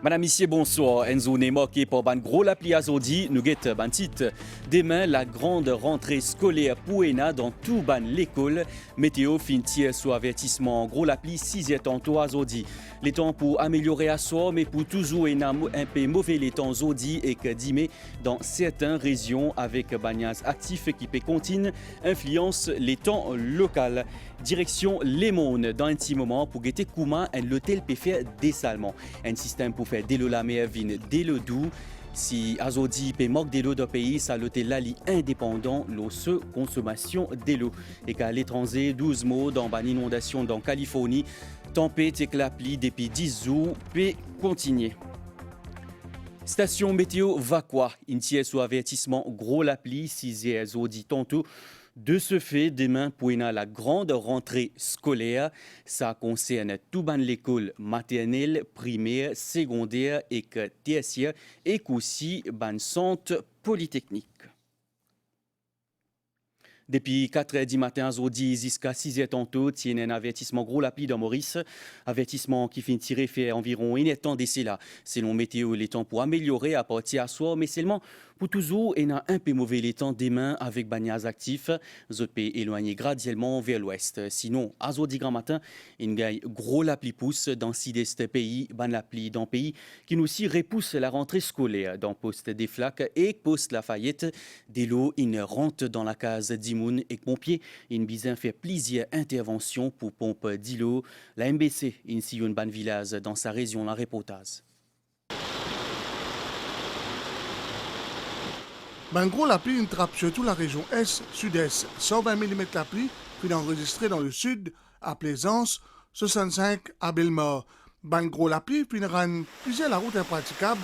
Madame, Monsieur, bonsoir. Une journée marquée par une grosse appli à Zodi. Nous guette ban titre. Demain, la grande rentrée scolaire pour ENA dans tout ban l'école. Météo finit sous avertissement. Gros l'appli 6e tantôt à Zodi. Les temps pour améliorer à soi, mais pour toujours ENA un peu mauvais les temps Zodi et que dimé dans certaines régions avec bagnaz actif qui peut continue influence les temps locaux. Direction Les Mondes dans un petit moment pour guetter comment l'hôtel peut faire dessalement. Un système pour faire dès la mer vine dès le doux. Si Azodi peut manque de l'eau d'un pays, ça l'hôtel là indépendant l'eau consommation de l'eau. Et qu'à l'étranger, 12 mots dans une inondation dans Californie, tempête et l'appli depuis 10 jours peut continuer. Station météo Vaqua, une pièce sous avertissement gros l'appli, 6 Azodi tantôt. De ce fait, demain, pour la grande rentrée scolaire, ça concerne tout ban l'école maternelle, primaire, secondaire et tertiaire et aussi ban centre polytechnique. Depuis 4h du matin, aujourd'hui, jusqu'à 6h tantôt, tient un avertissement gros l'appli dans Maurice. Avertissement qui finit tirer fait environ une temps d'ici là. Selon météo, les temps pour améliorer à partir à soir, mais seulement pour toujours, il y a un peu mauvais les temps demain avec bagnaz actifs. Zot peut éloigner graduellement vers l'ouest. Sinon, à aujourd'hui grand matin, il y a gros l'appli pousse dans sud-est pays, ban l'appli dans pays qui nous aussi repousse la rentrée scolaire dans poste des flaques et poste Lafayette. Dès l'eau, il rentre dans la case d'Imoun et pompiers. Il bizin fait plusieurs interventions pour pompe d'îlot. La MBC, ici une ban village dans sa région, la reportage. Ben gros, la pluie trappe surtout la région Est, Sud-Est. 120 mm la pluie, puis enregistrée dans le Sud, à Plaisance, 65 à Bellemort. Ben gros, la pluie, puis rend plusieurs la route impraticable.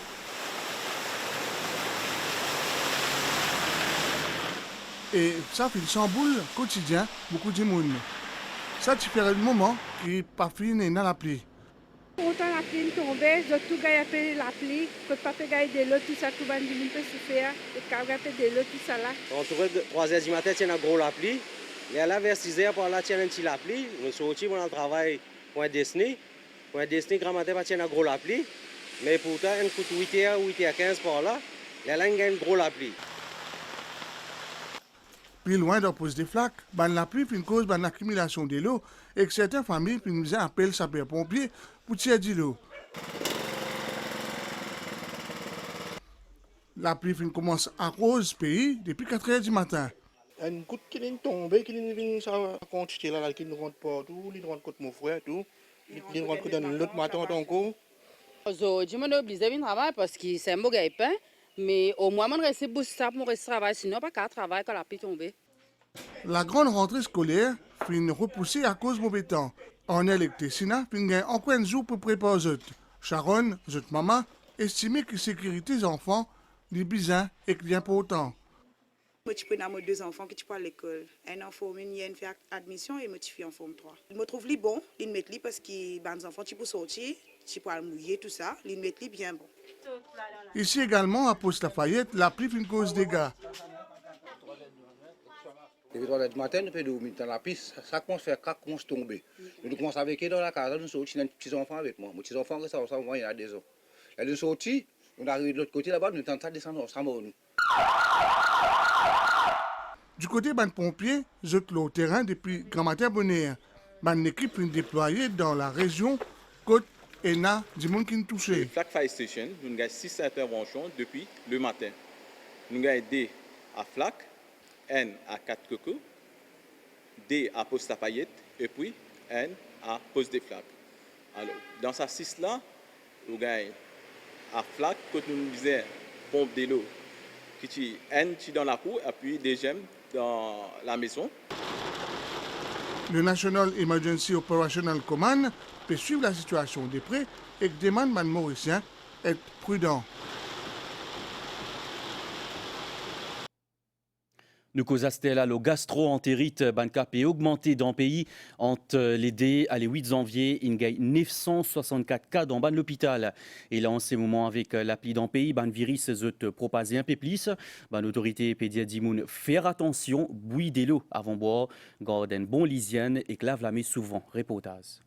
Et ça fait chamboule quotidien, beaucoup de monde. Ça, tu fais le moment qui pas fini dans la pluie. Autant la pluie tombait, j'ai tout gagné la pluie, que pas fait gagner de l'eau, tout ça, tout le monde peut souffrir, et quand gagné de l'eau, tout ça là. On trouve 3h du matin, il y a une grosse la pluie. Et là, vers 6h, par là, il y a une petite la pluie. On sortit, on a le travail pour un destiné. Pour un destiné, grand matin, il y a une grosse la pluie. Mais pourtant, on coûte 8h, 8h15 par là. Et là, il y a une grosse la pluie. Puis loin d'un poste des flaques, ben la pluie puis une cause ben l'accumulation de l'eau et que certaines familles puis nous appellent sapeurs-pompiers pour tirer de l'eau. La pluie fin commence à cause pays depuis 4h du matin. Une goutte qui est tombée, qui est venue ça quantité là, qui nous rentre partout, il rentre contre mon frère tout, il rentre dans l'autre matin encore. Aujourd'hui, je suis obligé de venir travailler parce que c'est un mauvais pain. Mais au moins, je reste pour ça pour rester travailler, sinon pas qu'à travailler quand la pluie tombe. La grande rentrée scolaire fin repoussée à cause de mauvais temps. En électricité, fin gagne encore un jour pour préparer zot. Sharon, zot maman, estimait que la sécurité des enfants, les bizins est important. Moi, je prends deux enfants qui sont à l'école. Un en forme 1, il fait admission et moi, je suis en forme 3. Je me trouve bon, ils me mettent parce que les enfants qui peuvent sortir, qui peuvent mouiller, tout ça, ils me mettent bien bon. Ici également, à Poste Lafayette, la pluie fait cause dégâts. Depuis 3h du matin, nous faisons dormir dans la piste, ça commence à faire crack, commence à tomber. Nous commençons à vécu dans la case, nous sortis, des petits enfants avec moi. Mes petits enfants, ça, il y a des ans. Et nous sortis, on arrive de l'autre côté là-bas, nous tentons de descendre, ça mort nous. Du côté des pompiers, je au terrain depuis grand matin bonheur. Une équipe est déployée dans la région côte ENA du monde qui est touché. Flaque Fire Station, nous avons 6 interventions depuis le matin. Nous avons D à Flaque, N à 4 Coco, D à Poste Lafayette et puis N à Poste des Flaques. Alors, dans ces 6 là, nous avons à Flaque, quand nous disons pompe de l'eau, qui est N dans la cour et puis deuxième dans la maison. Le National Emergency Operational Command peut suivre la situation de près et demande aux Mauriciens d'être prudents. Nous causons là le gastro-entérite bancap est augmenté dans le pays entre les 2 et les 8 janvier. Il y a 964 cas dans l'hôpital. Et là, en ce moment, avec l'appli dans le pays, le virus se propage un peu plus. L'autorité pédiatrique dit faire attention, bouillir de l'eau avant de boire, garder une bonne hygiène et lave la main souvent. Reportage.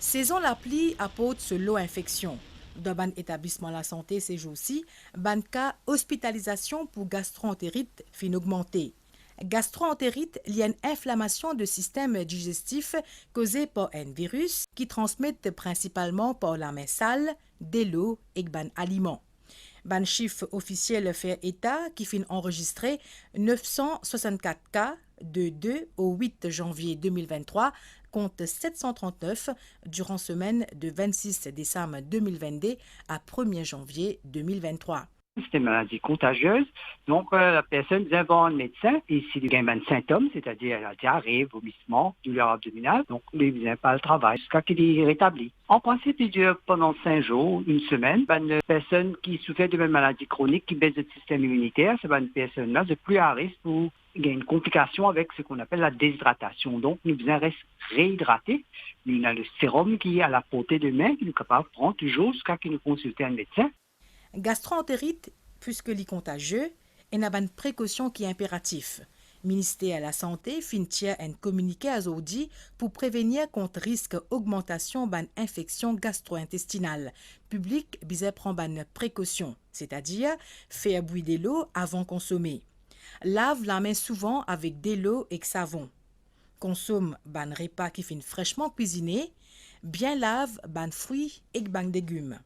Saison la pluie apporte ce lot infection. Dans ban établissement la santé ces jours-ci, ban cas hospitalisation pour gastroentérite fin augmenté. Gastroentérite liée à une inflammation du système digestif causée par un virus qui transmet principalement par la main sale, de l'eau et ban aliments. Ban chiffre officiel fait état qui fin enregistré 964 cas de 2 au 8 janvier 2023 contre 739 durant semaine de 26 décembre 2022 à 1er janvier 2023. C'est une maladie contagieuse. Donc, la personne vient voir un médecin et s'il y a un symptôme, c'est-à-dire la diarrhée, vomissement, douleur abdominale, donc il ne vient pas au travail jusqu'à qu'il est rétabli. En principe, il dure pendant 5 jours, une semaine. Une personne qui souffre de même maladie chronique, qui baisse le système immunitaire, c'est une personne-là de plus à risque pour il y a une complication avec ce qu'on appelle la déshydratation. Donc, nous devons rester réhydratés. Nous avons le sérum qui est à la portée de main, qui nous est capable de prendre toujours jusqu'à qu'il nous consulte un médecin. Gastroentérite, puisque les contagieux, est une précaution qui est impératif. Ministère de la Santé finit un communiqué à Zodi pour prévenir contre risque augmentation d'une infection gastro-intestinale. Public bisait prendre une précaution, c'est-à-dire faire bouillir de l'eau avant de consommer. Lave la main souvent avec de l'eau et savon. Consomme ban repas qui fin fraîchement cuisiné. Bien lave ban fruits et ban légumes.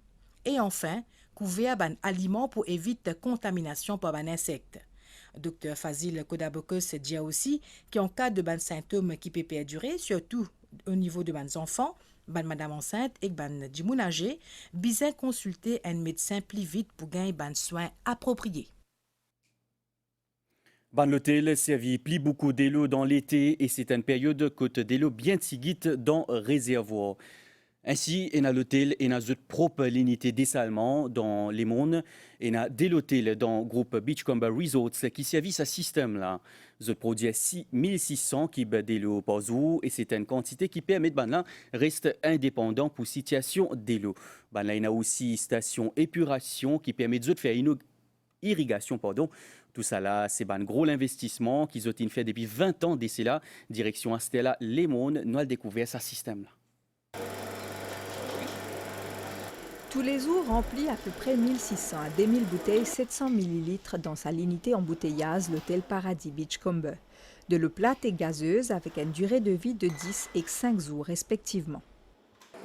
Et enfin, couvert ban aliments pour éviter contamination par ban insectes. Dr Fazil Kodabokos dit aussi qu'en cas de ban symptômes qui peut perdurer, surtout au niveau de ban enfants, ban madame enceinte et ban dimoun âgé, bien consulter un médecin plus vite pour gagner ban soins appropriés. Ban l'hôtel servit plus beaucoup d'eau dans l'été et c'est une période côte d'eau bien tigite dans réservoir. Ainsi, il y a l'hôtel et notre propre unité dessalement dans les mondes et il y a des hôtels dans le groupe Beachcomber Resorts qui servent ce système-là. Ils produisent 6600 kg d'eau par jour et c'est une quantité qui permet de rester indépendant pour situation d'eau. Il y a aussi station épuration qui permet de faire une irrigation. Tout ça là, c'est un gros investissement qu'ils ont fait depuis 20 ans d'ici là. Direction Astella, les mondes, nous avons découvert ce système-là. Tous les jours remplit à peu près 1600 à 2000 bouteilles 700 ml dans sa unité embouteillage, l'hôtel Paradis Beachcomber. De l'eau plate et gazeuse avec une durée de vie de 10 et 5 jours respectivement.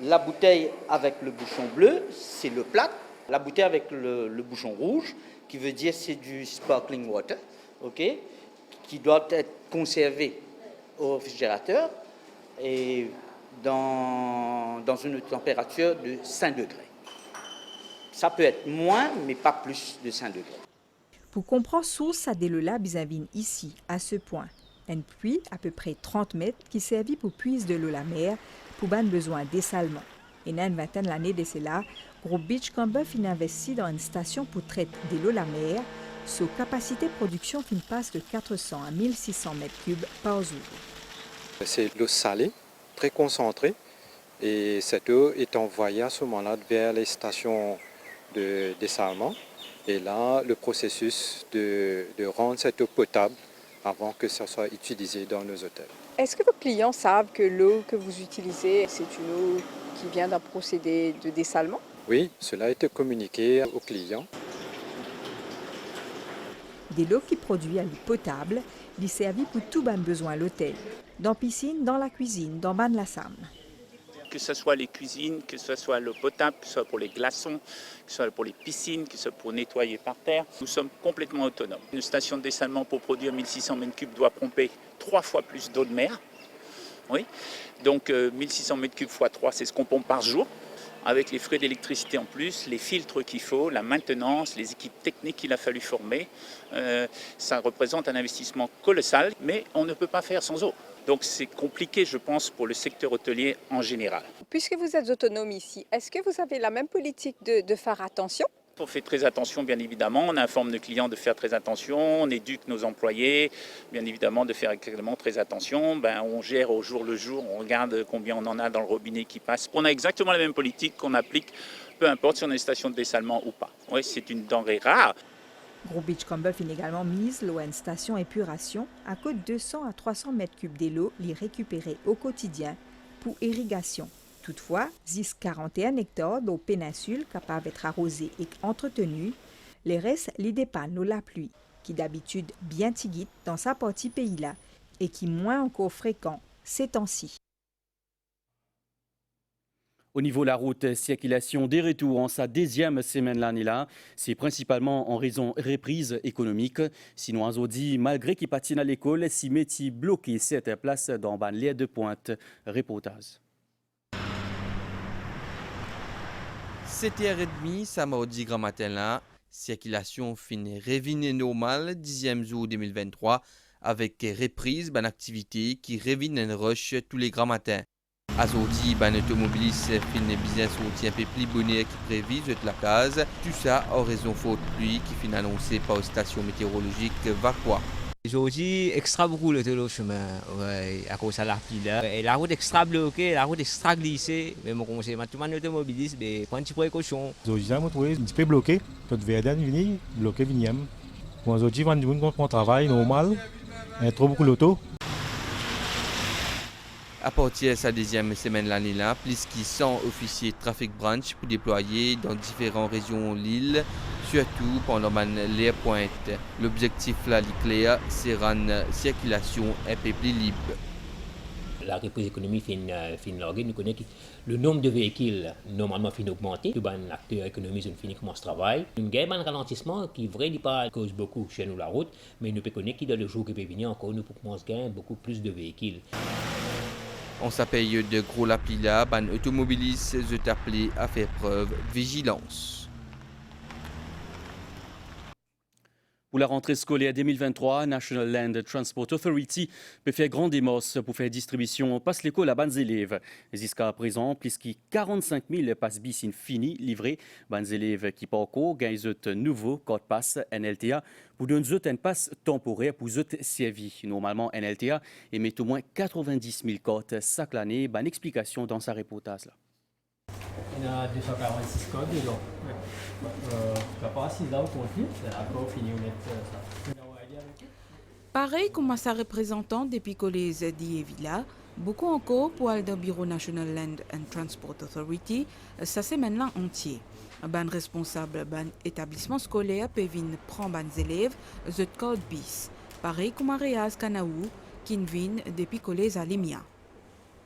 La bouteille avec le bouchon bleu, c'est le plat. La bouteille avec le bouchon rouge, qui veut dire c'est du sparkling water, okay, qui doit être conservé au réfrigérateur et dans une température de 5 degrés. Ça peut être moins, mais pas plus de 5 degrés. Pour comprendre source ça de l'eau bizavine ici, à ce point, un puits à peu près 30 mètres qui servit pour puiser de l'eau la mer pour ban besoin dessalement. Et dans une vingtaine d'années de cela, groupe Beachcomber fin investi dans une station pour traiter de l'eau la mer, sous capacité de production qui passe de 400 à 1600 mètres cubes par jour. C'est l'eau salée, très concentrée, et cette eau est envoyée à ce moment-là vers les stations de dessalement. Et là, le processus de rendre cette eau potable avant que ça soit utilisé dans nos hôtels. Est-ce que vos clients savent que l'eau que vous utilisez, c'est une eau qui vient d'un procédé de dessalement? Oui, cela a été communiqué aux clients. De l'eau qui produit à l'eau potable, il servit pour tout ban besoin à l'hôtel. Dans piscine, dans la cuisine, dans ban la salle. Que ce soit les cuisines, que ce soit l'eau potable, que ce soit pour les glaçons, que ce soit pour les piscines, que ce soit pour nettoyer par terre, nous sommes complètement autonomes. Une station de dessalement pour produire 1600 m3 doit pomper 3 fois plus d'eau de mer. Oui. Donc 1600 m3 x 3, c'est ce qu'on pompe par jour. Avec les frais d'électricité en plus, les filtres qu'il faut, la maintenance, les équipes techniques qu'il a fallu former, ça représente un investissement colossal, mais on ne peut pas faire sans eau. Donc c'est compliqué, je pense, pour le secteur hôtelier en général. Puisque vous êtes autonome ici, est-ce que vous avez la même politique de faire attention? On fait très attention, bien évidemment. On informe nos clients de faire très attention. On éduque nos employés, bien évidemment, de faire également très attention. On gère au jour le jour. On regarde combien on en a dans le robinet qui passe. On a exactement la même politique qu'on applique, peu importe si on a une station de dessalement ou pas. Oui, c'est une denrée rare. Groupe Beachcomber fin également mise l'eau à une station épuration à côté de 200 à 300 mètres cubes d'eau les récupérer au quotidien pour irrigation. Toutefois, zis 41 hectares d'eau péninsule capables d'être arrosés et entretenus, les restes les dépannent la pluie, qui d'habitude bien tigite dans sa partie pays-là et qui moins encore fréquent ces temps-ci. Au niveau de la route, circulation des retours en sa deuxième semaine l'année là, c'est principalement en raison reprise économique. Sinon, aujourd'hui, malgré qu'il patine à l'école, si métier bloqué cette place dans ban l'air de pointe. Reportage. 7h30, samedi grand matin là, circulation finit revenir normale 10e jour 2023 avec reprise d'une activité qui revient en rush tous les grands matins. Aujourd'hui, un automobiliste finit bien sorti un peu plus bonheur qui prévu de la case. Tout ça en raison faute pluie qui finit annoncé par la station météorologique Vacqua. Aujourd'hui, extra beaucoup le chemin à cause de la pluie là. Et la route extra bloquée, la route extra glissée. Mais mon conseil, tout le monde automobiliste, mais prendre des précautions. Aujourd'hui, on trouve un petit peu bloqué. Quand Verdun vient, bloqué vinième. Aujourd'hui, on a un travail normal. Il y a trop beaucoup d'auto. À partir de sa deuxième semaine l'année là, plus de 100 officiers de trafic branch pour déployer dans différentes régions de l'île, surtout pendant les pointes. L'objectif là, clair, c'est rendre la circulation un peu plus libre. La reprise économique fin larguée, nous connaissons le nombre de véhicules normalement fin augmenté. Tout les acteurs économiques ont fini commence travail. Nous avons un ralentissement qui vrai pas cause beaucoup chez nous la route, mais nous pouvons connaître que dans le jour qui peut venir encore nous pouvons gagner beaucoup plus de véhicules. En sa période de gros la pluie là, les automobilistes sont appelés à faire preuve de vigilance. Pour la rentrée scolaire 2023, National Land Transport Authority peut faire grande démence pour faire distribution passe l'école à bonnes élèves. Jusqu'à présent, plus de 45 000 passes bis finis livrés. Bonnes élèves qui parcourent gagnent un nouveau code passe NLTA pour donner un passe temporaire pour eux servir. Normalement, NLTA émet au moins 90 000 codes chaque année. Bonne explication dans sa reportage là. Il y a 246 codes dedans. La partie là au contenu, c'est encore fini de mettre ça. Pareil comme sa représentante depuis Collège d'Iévilla, beaucoup encore pour aller dans le Bureau National Land and Transport Authority, ça semaine-là entier. Ban responsable ban établissement scolaire peut venir prendre les élèves the code bis. Pareil comme Réaz Kanaou qui vient depuis Collège à Limia.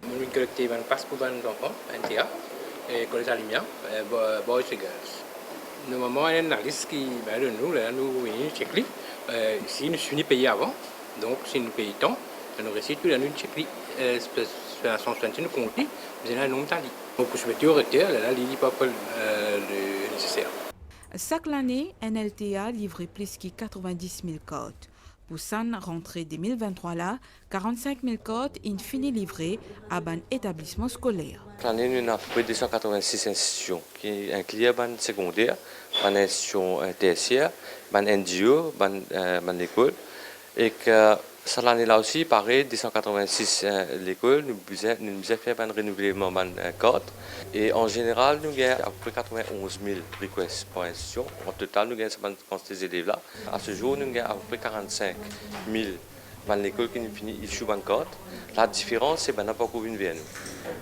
Nous avons collecté un passeport pour les enfants, NTA, et Collège à Limia, boys et girls. Normalement, il y a une liste qui nous venons checker. Si nous sommes payés avant, donc si nous payons tant, nous récitons la nuit checker. La nous compte, mais là, nous avons donc, je vais au retard, là, il n'y a pas le nécessaire. Chaque année, NLTA livre plus de 90 000 codes. Pour cette rentrée 2023 là, 45 000 codes sont finis livrés à un établissement scolaire. Cette année, nous avons à peu près 286 institutions qui incluent les secondaires, les institutions tertiaires, les NGO, les écoles. Et que cette année-là aussi, pareil, 286 l'école, nous avons fait un renouvellement de code. Et en général, nous avons à peu près 91 000 requests par institution. En total, nous avons ces élèves-là. À ce jour, nous avons à peu près 45 000 dans l'école qui nous finit issue de code. La différence, c'est que nous n'avons pas COVID vers nous.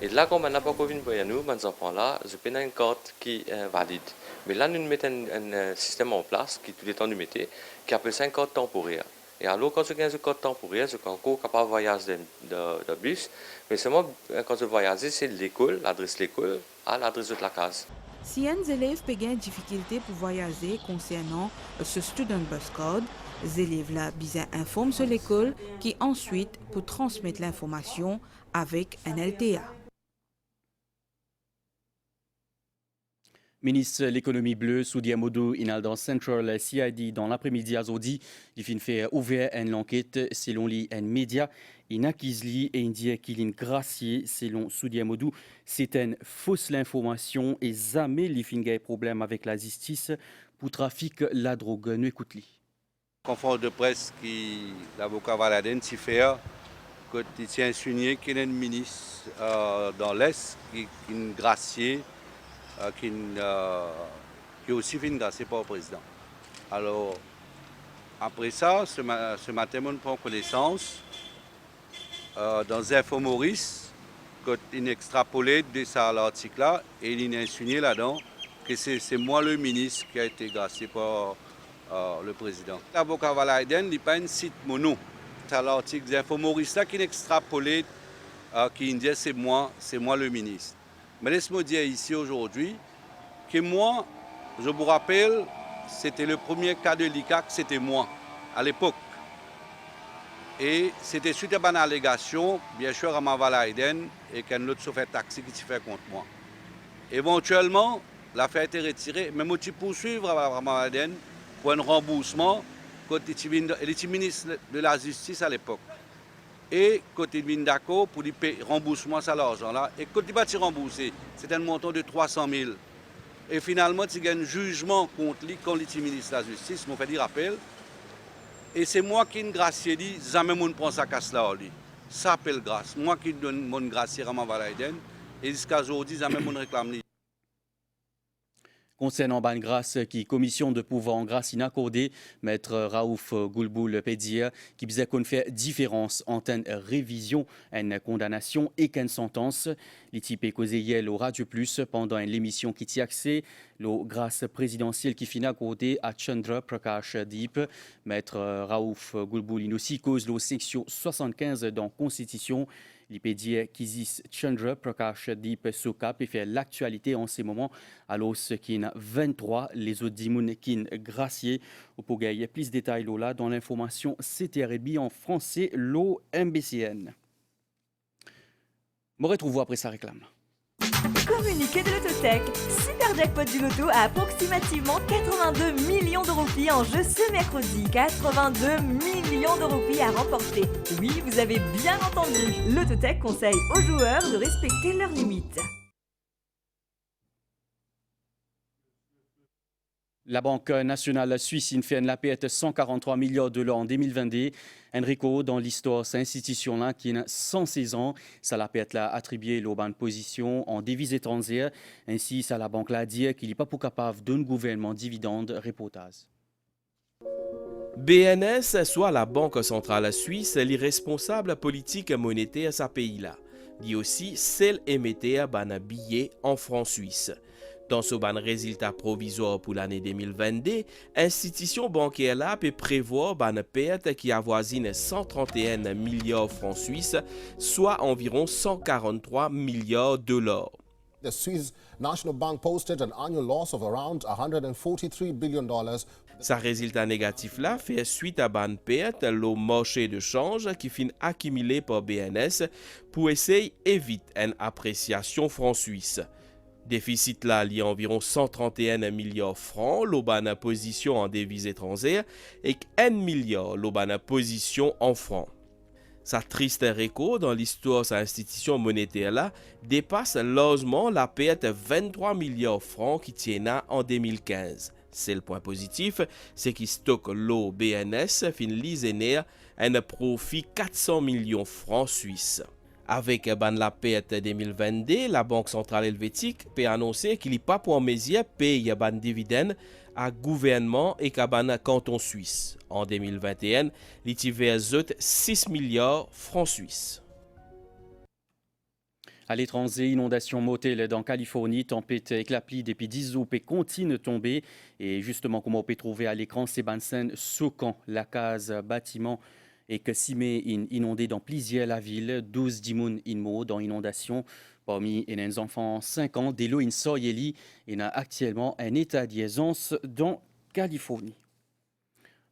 Et là, quand nous n'avons pas COVID vers nous, les enfants-là, je peux un code qui est valide. Mais là, nous mettons un système en place, qui tout le temps nous mettons, qui appelle ça un code temporaire. Et alors, quand je gagne ce code temporaire, je suis encore capable de voyager de bus. Mais seulement, quand je voyage, c'est l'école, l'adresse de l'école, à l'adresse de la case. Si un élève peut avoir des difficultés pour voyager concernant ce student bus code, les élèves-là bien informent sur l'école qui ensuite peut transmettre l'information avec un LTA. Ministre de l'économie bleue, Soudia Modou, dans Central CID dans l'après-midi à Zodi, il finit faire ouvrir une enquête selon les médias. Il accuse et il dit qu'il est gracié selon Soudia Modou. C'est une fausse information et jamais il finit un problème avec la justice pour trafic la drogue. Nous écoutons. Conférence de presse qui l'avocat Valaden s'y fait, quand il tient insinué qu'il y a un ministre dans l'Est qui est gracié. Qui est aussi fait grâce par le président. Alors, après ça, ce matin, on prend connaissance dans Info Maurice quand il extrapolé de ça l'article là et il a insinué là-dedans que c'est moi le ministre qui a été gracié par le président. L'avocat Valaiden n'est pas un site mono. C'est l'article des Infomoristes qui extrapolé qui dit c'est moi le ministre. Mais laisse-moi dire ici aujourd'hui que moi, je vous rappelle, c'était le premier cas de l'ICAC, c'était moi à l'époque. Et c'était suite à une allégation, bien sûr, à Valaiden et qu'un autre chauffeur taxi qui s'est fait contre moi. Éventuellement, l'affaire a été retirée, mais moi, je poursuivre à Valaiden pour un remboursement quand il était ministre de la Justice à l'époque. Et quand il vient d'accord pour lui payer remboursement à l'argent-là, et quand il va se rembourser, c'est un montant de 300 000. Et finalement, il y a un jugement contre lui quand il est ministre de la Justice, je me fais dire rappel. Et c'est moi qui ai gracié, dit, jamais je ne prends sa casse là. Ça s'appelle grâce. Moi qui donne mon gracier à Valaiden, et jusqu'à aujourd'hui, jamais je ne réclame. Concernant ban grâce qui commission de pouvoir en grâce inaccordée, maître Raouf Goulboul Pédia, qui disait qu'on fait différence entre une révision, une condamnation et qu'une sentence. L'équipe causé hier au Radio Plus pendant une émission qui t'y accès, la grâce présidentielle qui finit accordée à Chandra Prakash Deep. Maître Raouf Goulboul il aussi cause la section 75 dans la Constitution. L'IPD Kizis Chandra Prakash Deep Soka peut faire l'actualité en ces moments, alors qu'il y a 23 les autres dimoun qui sont graciés. Pour gagner plus de détails là dans l'information CTRB en français, l'eau MBCN. Je me retrouve après sa réclame. Communiqué de l'Autotech. Super jackpot du loto à approximativement 82 millions de roupies en jeu ce mercredi. 82 millions de roupies à remporter. Oui, vous avez bien entendu. L'Autotech conseille aux joueurs de respecter leurs limites. La Banque nationale suisse fait une lapette 143 milliards de dollars en 2022. Un record dans l'histoire de cette institution-là qui a 116 ans. Ça lapette l'a attribué aux bonnes positions en devises étrangères. Ainsi, ça la banque l'a dit qu'il n'est pas pour capable d'un gouvernement dividende reportage. BNS, soit la Banque centrale suisse, l'irresponsable politique monétaire à ce pays-là. Dit aussi celle émettait un billet en francs suisses. Dans ce ban résultat provisoire pour l'année 2022, l'institution bancaire là peut prévoir une perte qui avoisine 131 milliards francs suisses, soit environ 143 milliards de dollars. The Swiss National Bank posted an annual loss of around $143 billion. Sa résultat négatif là fait suite à une perte le marché de change qui finit accumulé par BNS pour essayer d'éviter une appréciation franc suisse. Déficit là lié à environ 131 milliards francs, l'obana position en devises étrangères, et 1 milliard l'obana position en francs. Sa triste record dans l'histoire de cette institution monétaire là dépasse largement la perte de 23 milliards francs qui tient en 2015. C'est le point positif, c'est qu'il stocke l'eau BNS fin lisénaire un profit 400 millions francs suisses. Avec la perte 2022, la Banque centrale helvétique peut annoncer qu'il n'est pas pour mesure payer un dividende à gouvernement et à canton suisse. En 2021, il versé 6 milliards francs suisses. À l'étranger, inondation mortelle dans Californie, tempête avec la pluie depuis 10 jours peut continuer de tomber. Et justement, comme on peut trouver à l'écran, c'est une scène choquante. La case bâtiment et que Simé inondé dans plusieurs la ville, 12 dimoun inmo dans inondation. Parmi les enfants 5 ans, des lots in soyeli et a actuellement un état d'aisance dans Californie.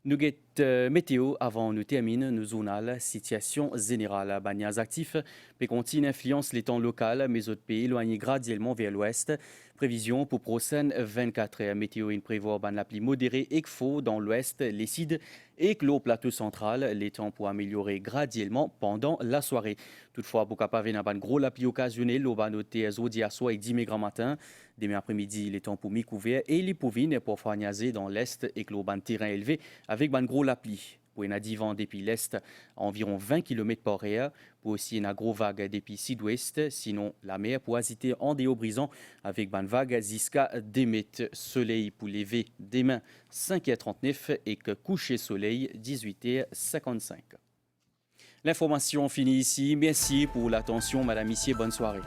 Nous guettons météo avant nous termine nous zonal situation générale. Banyas actifs peut continuer influence les temps locaux, mais autres pays éloignés graduellement vers l'ouest. Prévision pour prochaine 24 heures. Météo in prévoit la pluie modérée et faux dans l'ouest, les cides et que le plateau central. Les temps pour améliorer graduellement pendant la soirée. Toutefois, pour capable avoir une grosse pluie occasionnelle, on va noter aujourd'hui à soir et 10 grand matin. Demain après-midi, les temps pour mi-couvert et les pouvines pour fagnaser dans l'est et que le terrain élevé avec une grosse pluie. Pour un divan depuis l'est à environ 20 km par heure. Pour aussi une gros vague depuis sud-ouest. Sinon, la mer pour hésiter en déo brisant avec une vague jusqu'à 2 mètres. Soleil pour lever demain 5h39 et que coucher soleil 18h55. L'information finit ici. Merci pour l'attention, Madame, Messieurs. Bonne soirée.